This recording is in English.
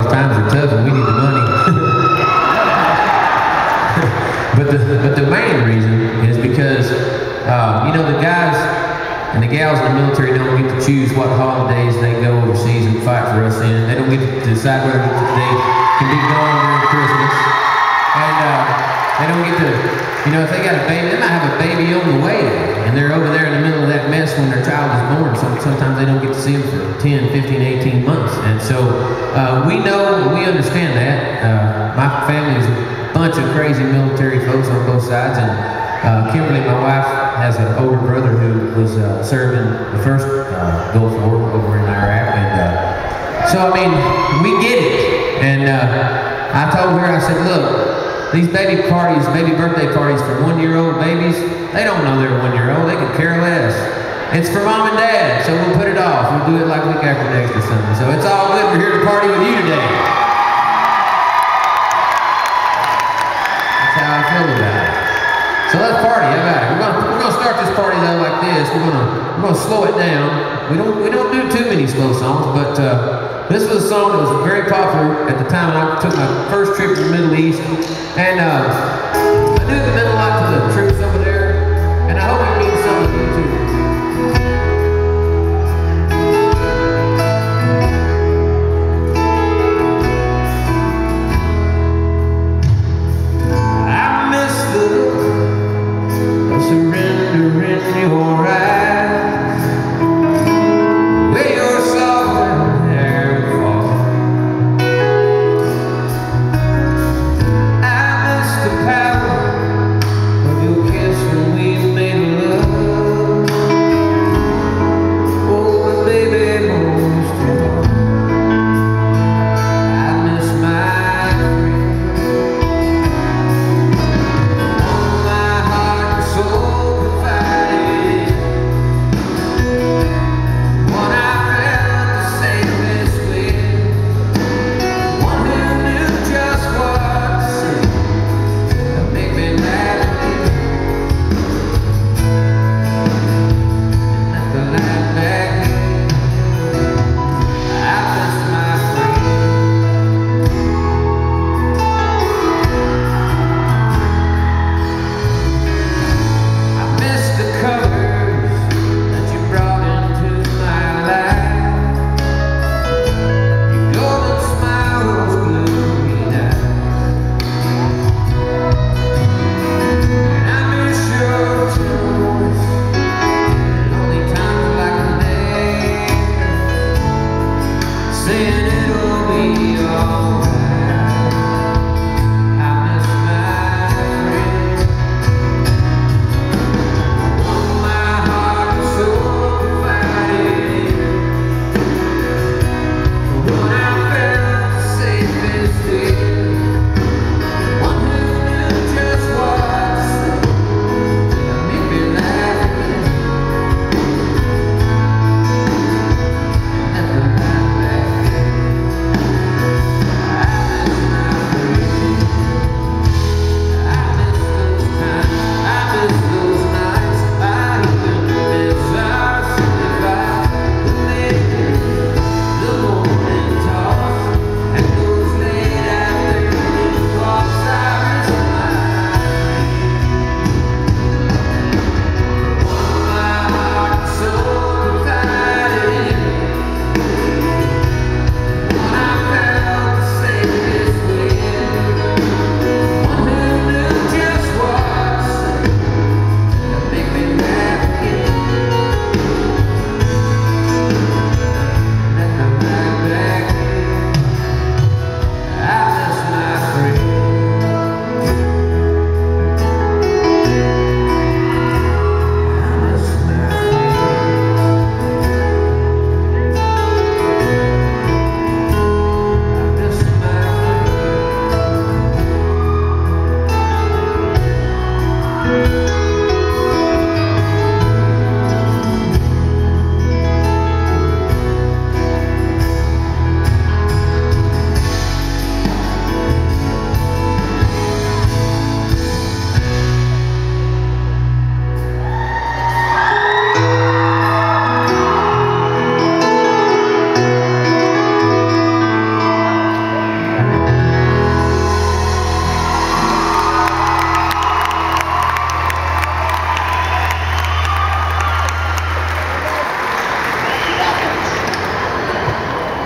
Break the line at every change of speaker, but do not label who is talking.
times are tough and we need the money. but the main reason is because, you know, the guys and the gals in the military don't get to choose what holidays they go overseas and fight for us in. They don't get to decide whether they can be gone during Christmas. And they don't get to, you know, if they got a baby, they might have a baby on the way, and they're over there in the middle of that mess when their child is born. Sometimes they don't get to see them for 10, 15, 18 months. And so we know, we understand that. My family is a bunch of crazy military folks on both sides, and Kimberly, my wife, has an older brother who was serving the first Gulf War over in Iraq. And so, I mean, we get it. And I told her, I said, look, these baby birthday parties for 1-year-old babies, they don't know they're 1-year-old. They could care less. It's for mom and dad, so we'll put it off. We'll do it like week after next or something. So it's all good. We're here to party with you today. That's how I feel about it. So let's party. How about it? We're gonna start this party though like this. We're gonna slow it down. We don't do too many slow songs, but this was a song that was very popular at the time I took my first trip to the Middle East, and I knew it meant a lot to the troops over there, and I hope it means